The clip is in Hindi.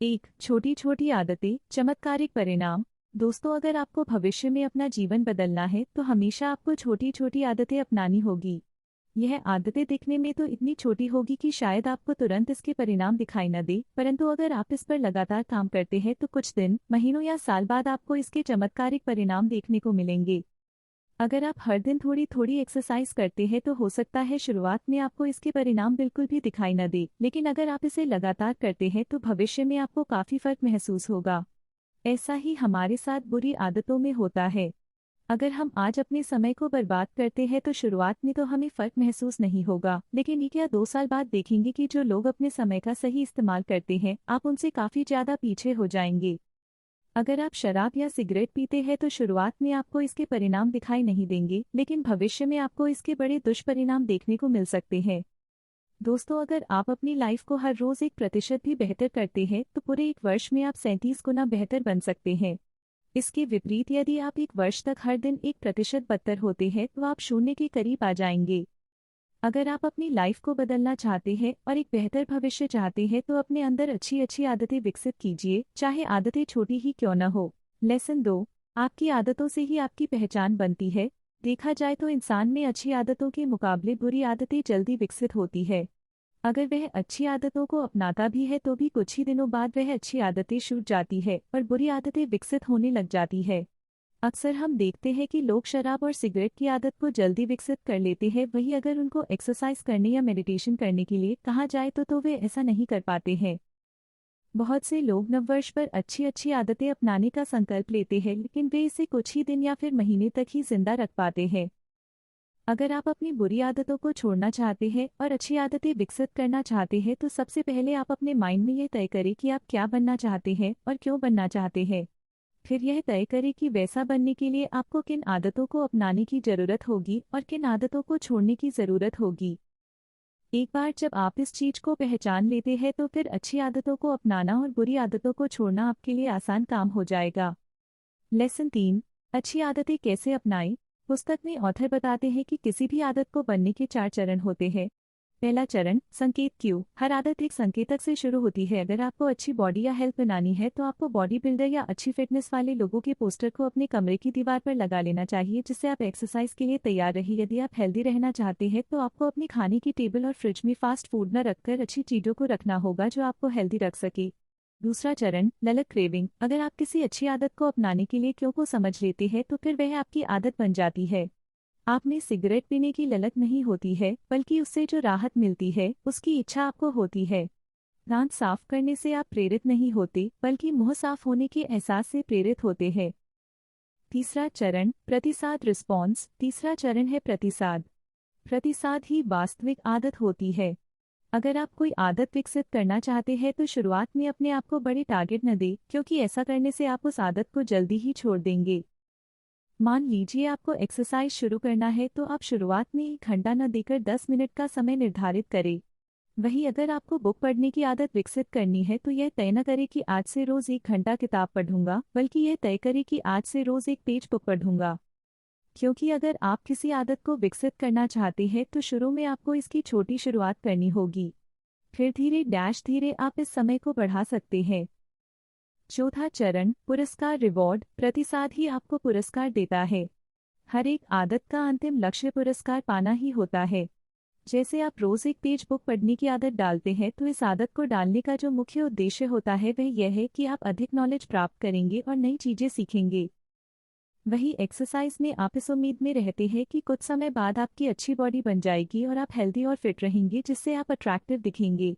एक छोटी छोटी आदतें चमत्कारिक परिणाम। दोस्तों, अगर आपको भविष्य में अपना जीवन बदलना है तो हमेशा आपको छोटी छोटी आदतें अपनानी होगी। यह आदतें दिखने में तो इतनी छोटी होगी कि शायद आपको तुरंत इसके परिणाम दिखाई न दे, परंतु अगर आप इस पर लगातार काम करते हैं तो कुछ दिन, महीनों या साल बाद आपको इसके चमत्कारिक परिणाम देखने को मिलेंगे। अगर आप हर दिन थोड़ी थोड़ी एक्सरसाइज करते हैं तो हो सकता है शुरुआत में आपको इसके परिणाम बिल्कुल भी दिखाई न दे, लेकिन अगर आप इसे लगातार करते हैं तो भविष्य में आपको काफी फर्क महसूस होगा। ऐसा ही हमारे साथ बुरी आदतों में होता है। अगर हम आज अपने समय को बर्बाद करते हैं तो शुरुआत में तो हमें फर्क महसूस नहीं होगा, लेकिन 1 या 2 साल बाद देखेंगे कि जो लोग अपने समय का सही इस्तेमाल करते हैं, आप उनसे काफी ज्यादा पीछे हो जाएंगे। अगर आप शराब या सिगरेट पीते हैं तो शुरुआत में आपको इसके परिणाम दिखाई नहीं देंगे, लेकिन भविष्य में आपको इसके बड़े दुष्परिणाम देखने को मिल सकते हैं। दोस्तों, अगर आप अपनी लाइफ को हर रोज 1% भी बेहतर करते हैं तो पूरे 1 वर्ष में आप 37 गुना बेहतर बन सकते हैं। इसके विपरीत यदि आप 1 वर्ष तक हर दिन 1% बदतर होते हैं तो आप शून्य के करीब आ जाएंगे। अगर आप अपनी लाइफ को बदलना चाहते हैं और एक बेहतर भविष्य चाहते हैं तो अपने अंदर अच्छी अच्छी आदतें विकसित कीजिए, चाहे आदतें छोटी ही क्यों न हो। लेसन 2। आपकी आदतों से ही आपकी पहचान बनती है। देखा जाए तो इंसान में अच्छी आदतों के मुकाबले बुरी आदतें जल्दी विकसित होती है। अगर वह अच्छी आदतों को अपनाता भी है तो भी कुछ ही दिनों बाद वह अच्छी आदतें छूट जाती है और बुरी आदतें विकसित होने लग जाती है। अक्सर हम देखते हैं कि लोग शराब और सिगरेट की आदत को जल्दी विकसित कर लेते हैं, वहीं अगर उनको एक्सरसाइज करने या मेडिटेशन करने के लिए कहा जाए तो वे ऐसा नहीं कर पाते हैं। बहुत से लोग नववर्ष पर अच्छी अच्छी आदतें अपनाने का संकल्प लेते हैं, लेकिन वे इसे कुछ ही दिन या फिर महीने तक ही जिंदा रख पाते हैं। अगर आप अपनी बुरी आदतों को छोड़ना चाहते हैं और अच्छी आदतें विकसित करना चाहते हैं तो सबसे पहले आप अपने माइंड में यह तय करें कि आप क्या बनना चाहते हैं और क्यों बनना चाहते हैं। फिर यह तय करें कि वैसा बनने के लिए आपको किन आदतों को अपनाने की जरूरत होगी और किन आदतों को छोड़ने की जरूरत होगी। एक बार जब आप इस चीज को पहचान लेते हैं तो फिर अच्छी आदतों को अपनाना और बुरी आदतों को छोड़ना आपके लिए आसान काम हो जाएगा। लेसन 3। अच्छी आदतें कैसे अपनाएं। पुस्तक में ऑथर बताते हैं कि किसी भी आदत को बनने के 4 चरण होते हैं। पहला चरण, संकेत क्यू। हर आदत एक संकेतक से शुरू होती है। अगर आपको अच्छी बॉडी या हेल्थ बनानी है तो आपको बॉडी बिल्डर या अच्छी फिटनेस वाले लोगों के पोस्टर को अपने कमरे की दीवार पर लगा लेना चाहिए, जिससे आप एक्सरसाइज के लिए तैयार रहिए। यदि आप हेल्दी रहना चाहते हैं तो आपको अपने खाने की टेबल और फ्रिज में फास्ट फूड न रखकर अच्छी चीजों को रखना होगा जो आपको हेल्दी रख सके। दूसरा चरण, ललक क्रेविंग। अगर आप किसी अच्छी आदत को अपनाने के लिए क्यों को समझ लेते हैं तो फिर वह आपकी आदत बन जाती है। आप में सिगरेट पीने की ललक नहीं होती है, बल्कि उससे जो राहत मिलती है उसकी इच्छा आपको होती है। दांत साफ करने से आप प्रेरित नहीं होते, बल्कि मुंह साफ होने के एहसास से प्रेरित होते हैं। तीसरा चरण, प्रतिसाद रिस्पॉन्स। तीसरा चरण है प्रतिसाद। प्रतिसाद ही वास्तविक आदत होती है। अगर आप कोई आदत विकसित करना चाहते हैं तो शुरुआत में अपने आप को बड़े टारगेट न दें, क्योंकि ऐसा करने से आप उस आदत को जल्दी ही छोड़ देंगे। मान लीजिए आपको एक्सरसाइज शुरू करना है तो आप शुरुआत में 1 घंटा न देकर 10 मिनट का समय निर्धारित करें। वहीं अगर आपको बुक पढ़ने की आदत विकसित करनी है तो यह तय न करें कि आज से रोज 1 घंटा किताब पढ़ूंगा, बल्कि यह तय करें कि आज से रोज 1 पेज बुक पढ़ूंगा। क्योंकि अगर आप किसी आदत को विकसित करना चाहते हैं तो शुरू में आपको इसकी छोटी शुरुआत करनी होगी। फिर धीरे आप इस समय को बढ़ा सकते हैं। चौथा चरण, पुरस्कार रिवॉर्ड। प्रतिसाद ही आपको पुरस्कार देता है। हर एक आदत का अंतिम लक्ष्य पुरस्कार पाना ही होता है। जैसे आप रोज 1 पेज बुक पढ़ने की आदत डालते हैं तो इस आदत को डालने का जो मुख्य उद्देश्य होता है वह यह है कि आप अधिक नॉलेज प्राप्त करेंगे और नई चीजें सीखेंगे। वही एक्सरसाइज में आप इस उम्मीद में रहते हैं कि कुछ समय बाद आपकी अच्छी बॉडी बन जाएगी और आप हेल्दी और फिट रहेंगे, जिससे आप अट्रैक्टिव दिखेंगे।